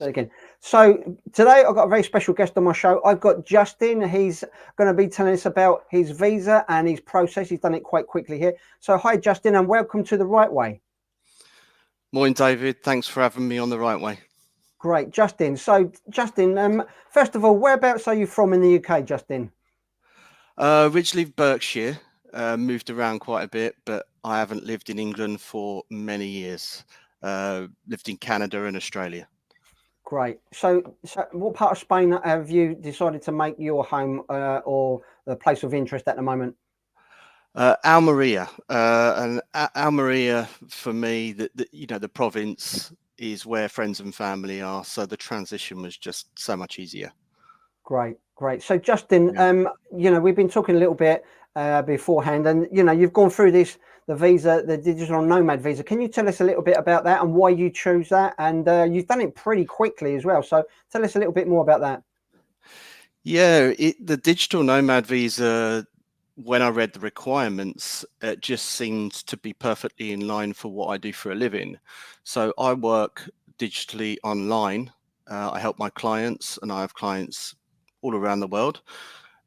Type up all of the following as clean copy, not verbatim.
Again. So today I've got a very special guest on my show. I've got Justin. He's going to be telling us about his visa and his process. He's done it quite quickly here. So hi, Justin, and welcome to The Right Way. Morning, David. Thanks for having me on The Right Way. Great, Justin. So Justin, first of all, whereabouts are you from in the UK, Justin? Originally Berkshire, moved around quite a bit, but I haven't lived in England for many years. Lived in Canada and Australia. Great. So what part of Spain have you decided to make your home or the place of interest at the moment? Almeria, and Almeria for me, the province is where friends and family are, so the transition was just so much easier. Great. So Justin, we've been talking a little bit beforehand, and you've gone through the visa, the digital nomad visa. Can you tell us a little bit about that and why you choose that? And you've done it pretty quickly as well. So tell us a little bit more about that. Yeah, the digital nomad visa, when I read the requirements, it just seemed to be perfectly in line for what I do for a living. So I work digitally online. I help my clients, and I have clients all around the world.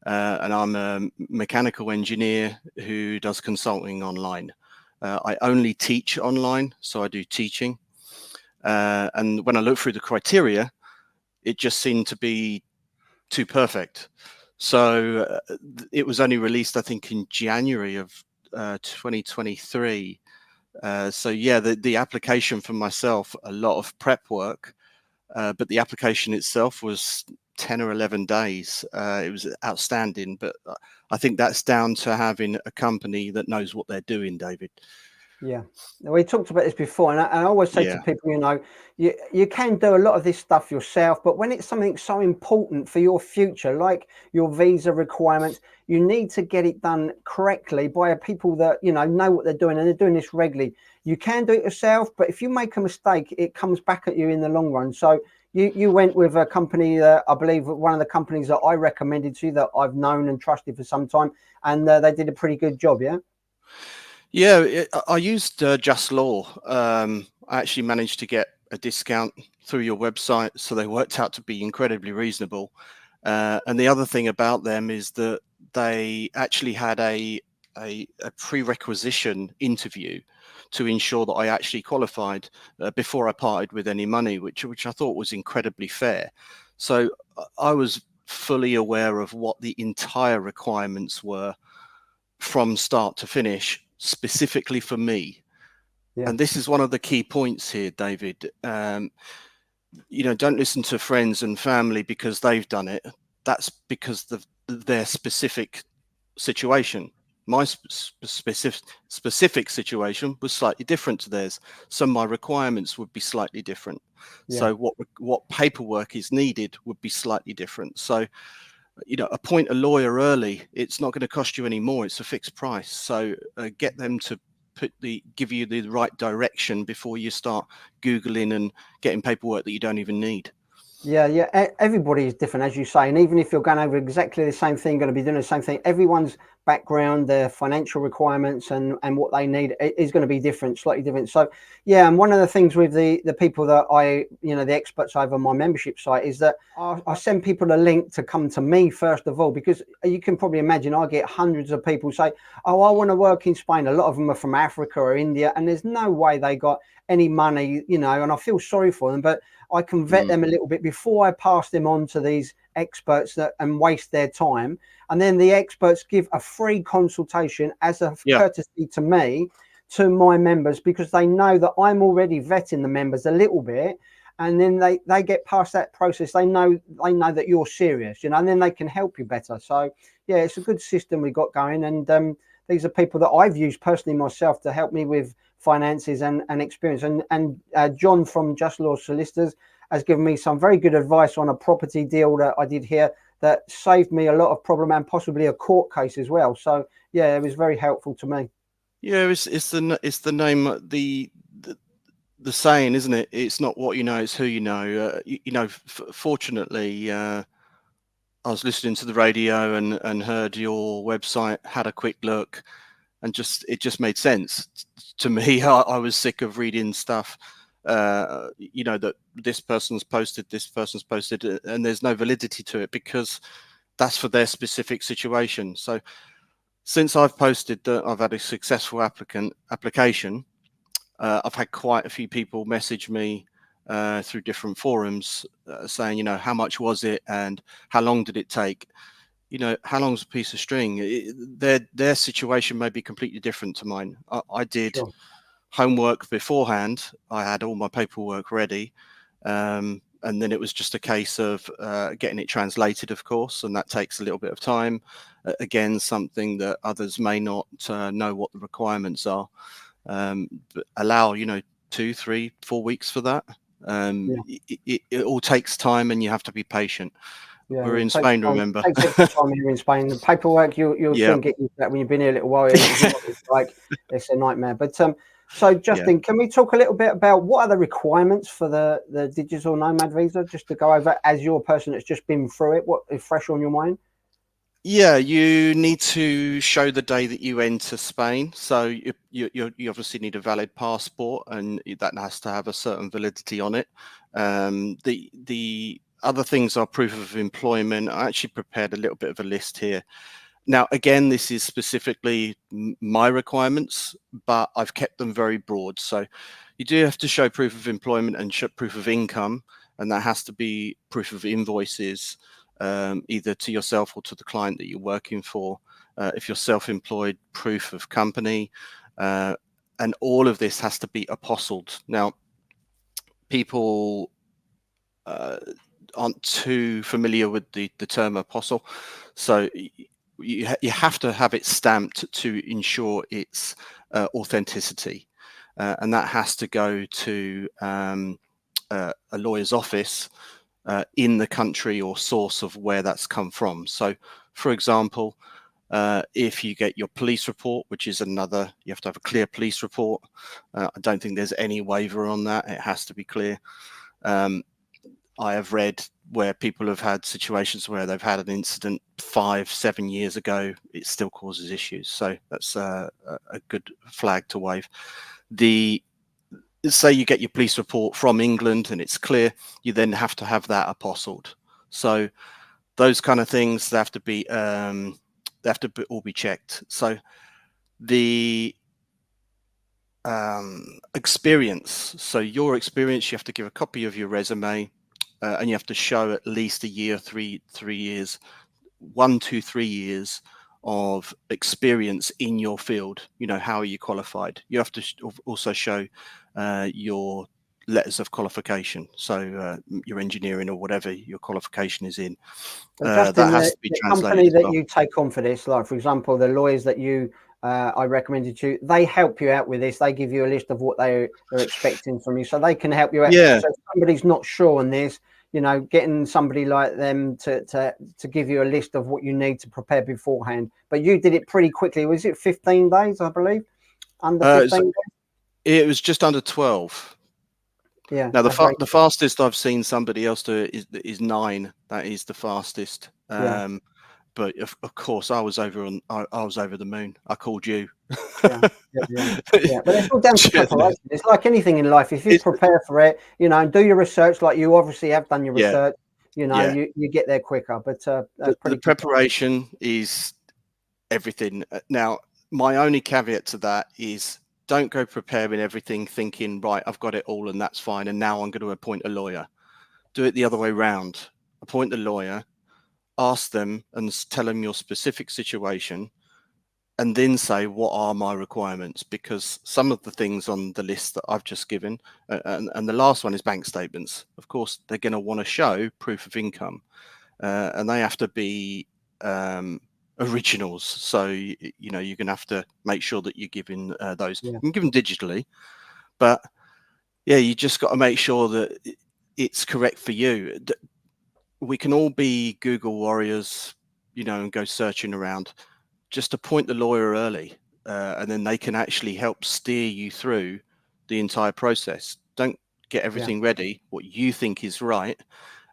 And I'm a mechanical engineer who does consulting online. I only teach online, so I do teaching. And when I look through the criteria, it just seemed to be too perfect. So it was only released, I think, in January of 2023. So yeah, the application for myself, a lot of prep work, but the application itself was 10 or 11 days. It was outstanding, but I think that's down to having a company that knows what they're doing, David. Yeah, we talked about this before, and I always say to people, you can do a lot of this stuff yourself, but when it's something so important for your future, like your visa requirements, you need to get it done correctly by people that know what they're doing, and they're doing this regularly. You can do it yourself, but if you make a mistake, it comes back at you in the long run. So you went with a company that I believe one of the companies that I recommended to you that I've known and trusted for some time, and they did a pretty good job. Yeah, I used Just Law. I actually managed to get a discount through your website, so they worked out to be incredibly reasonable. And the other thing about them is that they actually had a prerequisition interview to ensure that I actually qualified before I parted with any money, which I thought was incredibly fair. So I was fully aware of what the entire requirements were from start to finish, specifically for me. And this is one of the key points here, David. Don't listen to friends and family because they've done it. That's because of their specific situation. My specific situation was slightly different to theirs, so my requirements would be slightly different. So what paperwork is needed would be slightly different. So appoint a lawyer early. It's not going to cost you any more. It's a fixed price. So get them to give you the right direction before you start Googling and getting paperwork that you don't even need. Yeah. Everybody is different, as you say. And even if you're going over exactly the same thing, going to be doing the same thing, everyone's background, their financial requirements and what they need is going to be different, slightly different. So, yeah. And one of the things with the people that the experts over my membership site is that I send people a link to come to me first of all, because you can probably imagine I get hundreds of people say, oh, I want to work in Spain. A lot of them are from Africa or India, and there's no way they got any money, and I feel sorry for them, but I can vet them a little bit before I pass them on to these experts and waste their time. And then the experts give a free consultation as a courtesy to me, to my members, because they know that I'm already vetting the members a little bit. And then they get past that process. They know that you're serious, and then they can help you better. So yeah, it's a good system we got going. And these are people that I've used personally myself to help me with finances and experience. And John from Just Law Solicitors has given me some very good advice on a property deal that I did here that saved me a lot of problem and possibly a court case as well. So yeah, it was very helpful to me. Yeah, it's the name, the saying, isn't it? It's not what you know, it's who you know. Fortunately, I was listening to the radio and heard your website, had a quick look, and it just made sense to me. I was sick of reading stuff you know, that this person's posted, and there's no validity to it because that's for their specific situation. So since I've posted that I've had a successful application, I've had quite a few people message me through different forums saying, you know, how much was it and how long did it take? You know, how long's a piece of string? Their situation may be completely different to mine. I did Sure. homework beforehand. I had all my paperwork ready. And then it was just a case of getting it translated, of course, and that takes a little bit of time. Again, something that others may not know what the requirements are. But allow, you know, 2, 3, 4 weeks for that. Yeah. It all takes time, and you have to be patient. Yeah, We're it in takes Spain, time. remember? It takes extra time here in Spain. The paperwork, you'll Yeah. soon get used to that when you've been here a little while. If you know what it's like, it's a nightmare. But so Yeah. Justin, can we talk a little bit about what are the requirements for the digital nomad visa? Just to go over as you're a person that's just been through it, what is fresh on your mind? Yeah, you need to show the day that you enter Spain. So you obviously need a valid passport, and that has to have a certain validity on it. The other things are proof of employment. I actually prepared a little bit of a list here. Now, again, this is specifically my requirements, but I've kept them very broad. So you do have to show proof of employment and proof of income, and that has to be proof of invoices, either to yourself or to the client that you're working for. If you're self-employed, proof of company, and all of this has to be apostilled. Now, people aren't too familiar with the term apostle, so you have to have it stamped to ensure its authenticity, and that has to go to a lawyer's office in the country or source of where that's come from. So, for example, if you get your police report, which is another, you have to have a clear police report. I don't think there's any waiver on that. It has to be clear. I have read where people have had situations where they've had an incident 5, 7 years ago. It still causes issues. So that's a good flag to wave. Say you get your police report from England and it's clear, you then have to have that apostilled. So those kind of things, they have to be all be checked. So the experience. So your experience, you have to give a copy of your resume, and you have to show at least a year, 3 years, 1 to 3 years of experience in your field. You know, how are you qualified? You have to also show your letters of qualification. So your engineering or whatever your qualification is in. Just That in has to be the translated company as that well. you take on for this, like for example, the lawyers that you I recommended you, they help you out with this. They give you a list of what they're expecting from you, so they can help you out. Yeah. So if somebody's not sure on this, you know, getting somebody like them to give you a list of what you need to prepare beforehand. But you did it pretty quickly. Was it 15 days, I believe? Under 15 days? It was just under 12. Yeah. Now the fastest I've seen somebody else do it is 9. That is the fastest. Yeah. But of course, I was over the moon. I called you. Yeah. But it's all down to preparation. It's like anything in life. If you prepare for it, you know, and do your research, like you obviously have done your research, you know, you get there quicker. But that's pretty the preparation is everything. Now, my only caveat to that is don't go preparing everything thinking, right, I've got it all and that's fine, and now I'm going to appoint a lawyer. Do it the other way round. Appoint the lawyer, ask them and tell them your specific situation, and then say, what are my requirements? Because some of the things on the list that I've just given, and the last one is bank statements. Of course, they're going to want to show proof of income, and they have to be originals. So, you know, you're going to have to make sure that you're giving those. You can give them digitally, but yeah, you just got to make sure that it's correct for you. We can all be Google warriors, you know, and go searching around. Just appoint the lawyer early, and then they can actually help steer you through the entire process. Don't get everything ready, what you think is right,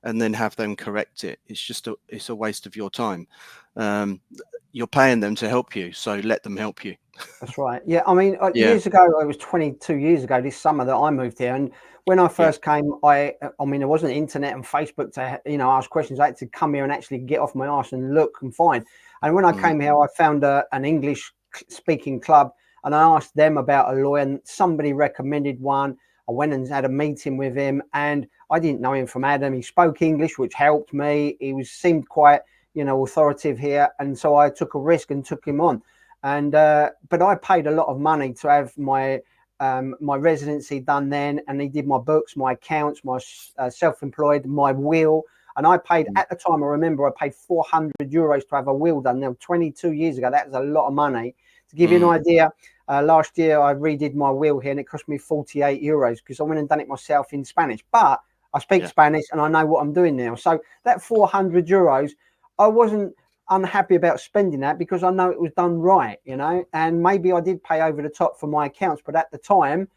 and then have them correct it. It's just it's a waste of your time. you're paying them to help you, so let them help you. That's right. Yeah, I mean, Yeah. years ago, it was 22 years ago this summer that I moved here, and when I Yeah. first came, I mean, there wasn't internet and Facebook to ask questions. I had to come here and actually get off my arse and look and find. And when I Mm. came here, I found an English speaking club, and I asked them about a lawyer, and somebody recommended one. I went and had a meeting with him, and I didn't know him from Adam. He spoke English, which helped me. Seemed quite authoritative here, and so I took a risk and took him on. And but I paid a lot of money to have my residency done then, and he did my books, my accounts, my self-employed, my will. And I paid at the time, I remember I paid €400 to have a will done. Now 22 years ago, that was a lot of money. To give you an idea, last year I redid my will here and it cost me €48 because I went and done it myself in Spanish. But I speak Spanish and I know what I'm doing now. So that €400, I wasn't unhappy about spending that because I know it was done right, and maybe I did pay over the top for my accounts, but at the time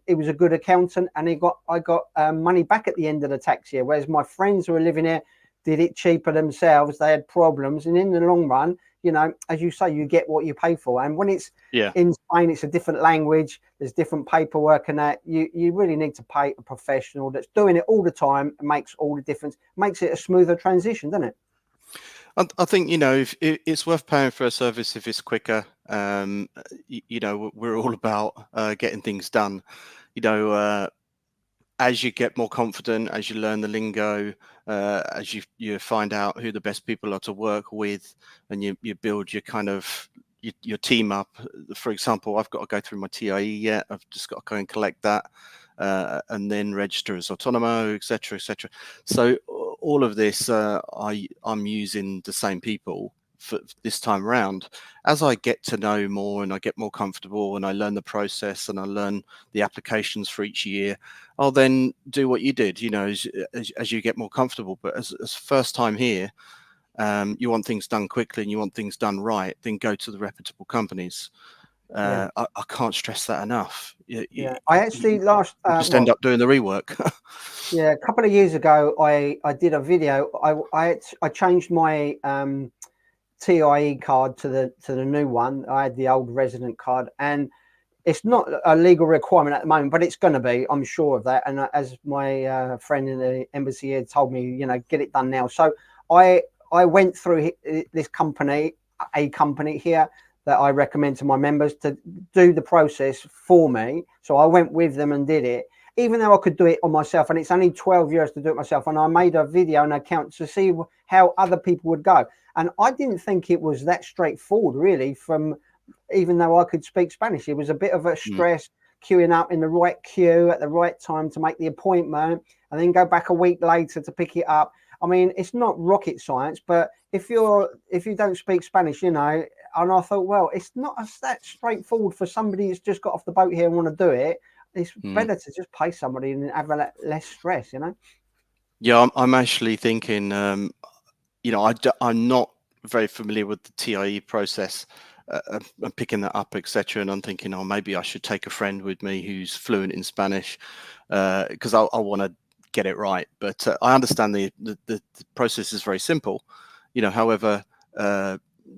it was a good accountant, and I got money back at the end of the tax year. Whereas my friends who were living here did it cheaper themselves. They had problems, and in the long run, as you say, you get what you pay for. And when it's in Spain, it's a different language. There's different paperwork, and that you really need to pay a professional that's doing it all the time. It makes all the difference. Makes it a smoother transition, doesn't it? I think, if it's worth paying for a service if it's quicker. We're all about getting things done. As you get more confident, as you learn the lingo, as you find out who the best people are to work with, and you build your kind of your team up. For example, I've got to go through my TIE yet. I've just got to go and collect that, and then register as autonomo, etc., etc. So all of this, I'm using the same people for this time around. As I get to know more and I get more comfortable and I learn the process and I learn the applications for each year, I'll then do what you did, as you get more comfortable. But as first time here, you want things done quickly and you want things done right, then go to the reputable companies. I can't stress that enough. I actually just end up doing the rework. Yeah, a couple of years ago, I did a video. I changed my TIE card to the new one. I had the old resident card, and it's not a legal requirement at the moment, but it's going to be. I'm sure of that. And as my friend in the embassy here told me, get it done now. So I went through this company, a company here that I recommend to my members to do the process for me. So I went with them and did it, even though I could do it on myself, and it's only 12 years to do it myself. And I made a video and account to see how other people would go. And I didn't think it was that straightforward, really, even though I could speak Spanish. It was a bit of a stress queuing up in the right queue at the right time to make the appointment and then go back a week later to pick it up. I mean, it's not rocket science, but if you don't speak Spanish, and I thought, well, it's not that straightforward for somebody who's just got off the boat here and want to do it. It's better to just pay somebody and have less stress, Yeah, I'm actually thinking, I'm not very familiar with the TIE process. I'm picking that up, etc. And I'm thinking, maybe I should take a friend with me who's fluent in Spanish, because I want to get it right. But I understand the process is very simple. However,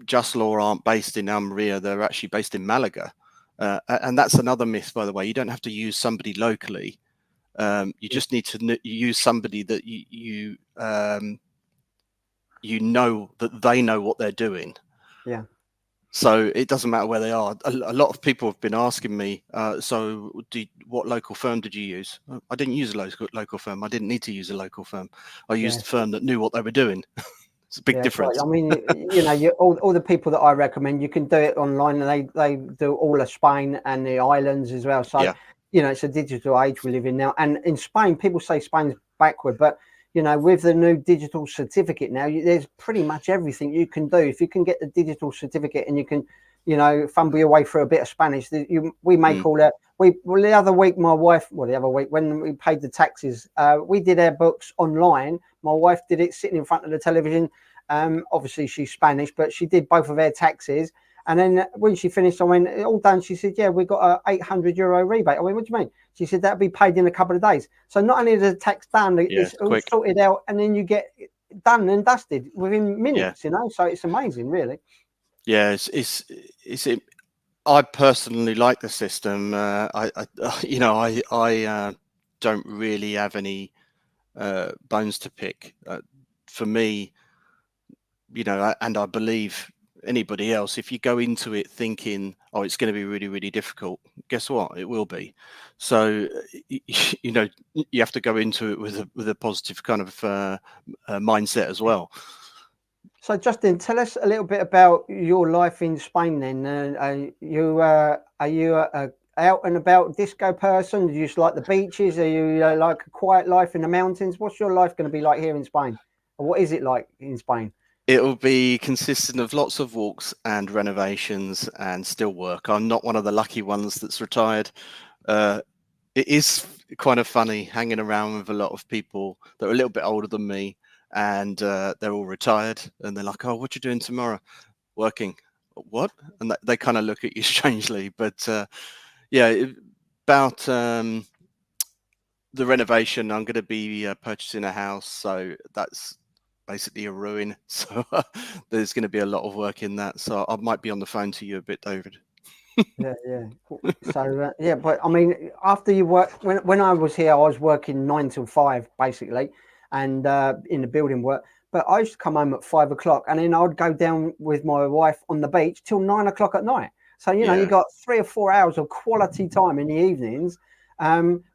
Just Law aren't based in Almeria; they're actually based in Malaga, and that's another myth, by the way. You don't have to use somebody locally. You just need to use somebody that you know that they know what they're doing. Yeah. So it doesn't matter where they are. A lot of people have been asking me, what local firm did you use? I didn't use a local firm. I didn't need to use a local firm. I used a firm that knew what they were doing. It's a big difference. Right. I mean, all the people that I recommend, you can do it online, and they do all of Spain and the islands as well. So, it's a digital age we live in now. And in Spain, people say Spain's backward, but with the new digital certificate now, there's pretty much everything you can do. If you can get the digital certificate and you can, fumble your way through a bit of Spanish, we may call it. The other week, when we paid the taxes, we did our books online. My wife did it sitting in front of the television. Obviously she's Spanish, but she did both of our taxes. And then when she finished, I went, all done. She said, yeah, we got a €800 rebate. I went, what do you mean? She said, that'll be paid in a couple of days. So not only is the tax done, it's all sorted out, and then you get done and dusted within minutes, So it's amazing, really. Yeah, I personally like the system. I don't really have any bones to pick. For me, and I believe anybody else, if you go into it thinking, oh, it's going to be really, really difficult, guess what? It will be. So, you have to go into it with a positive kind of mindset as well. So, Justin, tell us a little bit about your life in Spain. Then, are you a out and about disco person? Do you just like the beaches? Are you like a quiet life in the mountains? What's your life going to be like here in Spain? Or what is it like in Spain? It will be consistent of lots of walks and renovations and still work. I'm not one of the lucky ones that's retired. It is kind of funny hanging around with a lot of people that are a little bit older than me, and they're all retired, and they're like, "Oh, what you doing tomorrow?" Working. What? And they kind of look at you strangely. But yeah, about the renovation, I'm going to be purchasing a house, so that's basically a ruin. So there's going to be a lot of work in that. So I might be on the phone to you a bit, David. Yeah, yeah. So yeah, but I mean, after you work, when I was here, I was working 9 till 5 basically, and in the building work. But I used to come home at 5 o'clock, and then I'd go down with my wife on the beach till 9 o'clock at night. So you Yeah. got 3 or 4 hours of quality time in the evenings,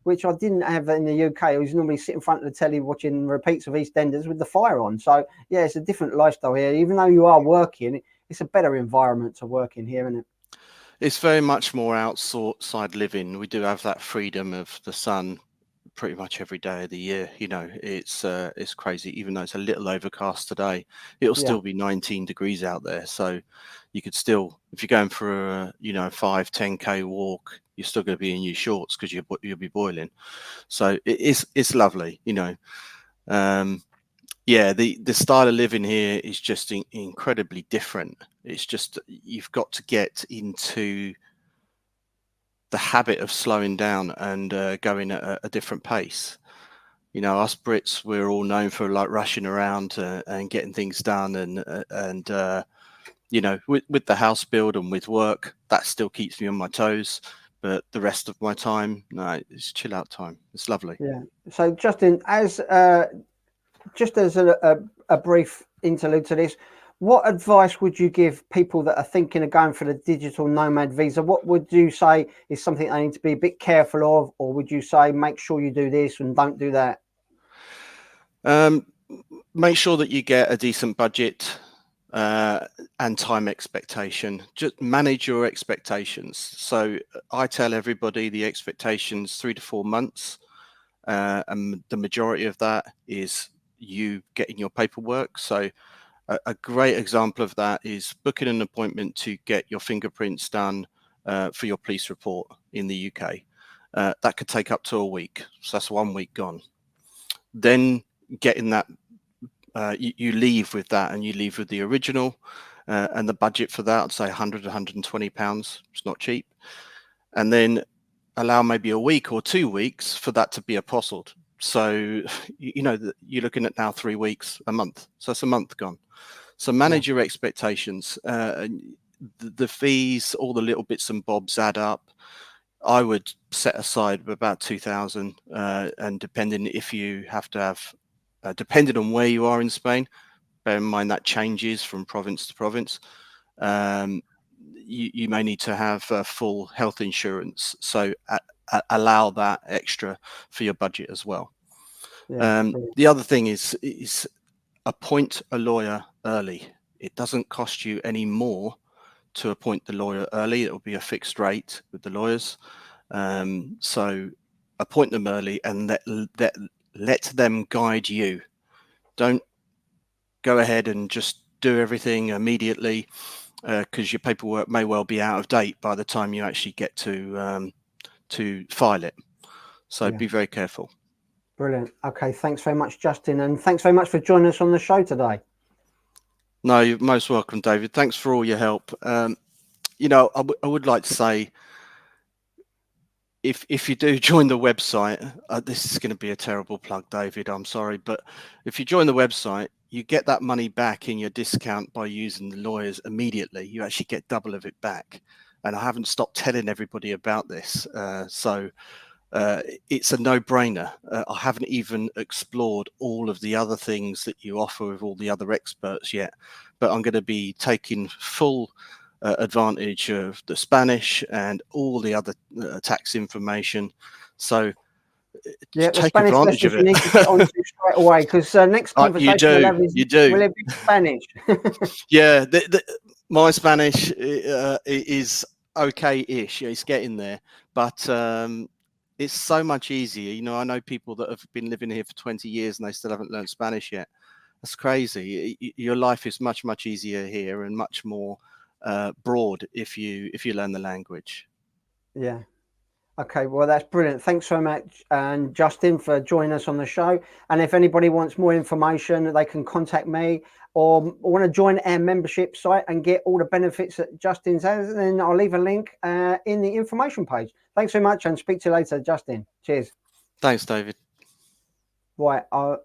which I didn't have in the UK. I was normally sitting in front of the telly watching repeats of EastEnders with the fire on. So yeah, it's a different lifestyle here. Even though you are working, it's a better environment to work in here, isn't it? It's very much more outside living. We do have that freedom of the sun pretty much every day of the year. It's crazy. Even though it's a little overcast today, it'll Yeah. still be 19 degrees out there. So you could still, if you're going for a 5-10K walk, you're still going to be in your shorts because you'll be boiling. So it's lovely. Yeah, the style of living here is just incredibly different. It's just you've got to get into the habit of slowing down and going at a different pace. Us Brits, we're all known for like rushing around and getting things done, and with the house build and with work, that still keeps me on my toes. But the rest of my time, no, it's chill out time. It's lovely. Yeah. So, Justin, as just as a brief interlude to this, what advice would you give people that are thinking of going for the digital nomad visa? What would you say is something they need to be a bit careful of, or would you say make sure you do this and don't do that? Make sure that you get a decent budget and time expectation. Just manage your expectations. So I tell everybody the expectations 3 to 4 months, and the majority of that is you getting your paperwork. So a great example of that is booking an appointment to get your fingerprints done for your police report in the UK. That could take up to a week. So that's 1 week gone. Then getting that, you leave with that, and you leave with the original, and the budget for that, I'd say 100, 120 pounds. It's not cheap. And then allow maybe a week or 2 weeks for that to be apostilled. So, you're looking at now 3 weeks, a month. So it's a month gone. So Yeah. manage your expectations. The fees, all the little bits and bobs add up. I would set aside about 2,000, and depending if you have to have, depending on where you are in Spain, bear in mind that changes from province to province. You may need to have full health insurance, so allow that extra for your budget as well. Yeah. The other thing is appoint a lawyer early. It doesn't cost you any more to appoint the lawyer early. It will be a fixed rate with the lawyers. So appoint them early and let them guide you. Don't go ahead and just do everything immediately, because your paperwork may well be out of date by the time you actually get to file it. So Yeah. be very careful. Brilliant. Okay. Thanks very much, Justin. And thanks very much for joining us on the show today. No, you're most welcome, David. Thanks for all your help. I would like to say if you do join the website, this is going to be a terrible plug, David, I'm sorry, but if you join the website, you get that money back in your discount by using the lawyers immediately. You actually get double of it back. And I haven't stopped telling everybody about this. So it's a no-brainer. I haven't even explored all of the other things that you offer with all the other experts yet, but I'm going to be taking full advantage of the Spanish and all the other tax information. So Yeah, the take Spanish advantage of lessons you it. need to get onto straight away, because next You conversation we'll do, have is, you do. will it be Spanish? Yeah, my Spanish is okay-ish. It's getting there, but it's so much easier. You know, I know people that have been living here for 20 years and they still haven't learned Spanish yet. That's crazy. Your life is much, much easier here and much more broad if you learn the language. Yeah. Okay, well, that's brilliant. Thanks so much, and Justin, for joining us on the show. And if anybody wants more information, they can contact me, or want to join our membership site and get all the benefits that Justin's has, then I'll leave a link in the information page. Thanks so much, and speak to you later, Justin. Cheers. Thanks, David. Right, I'll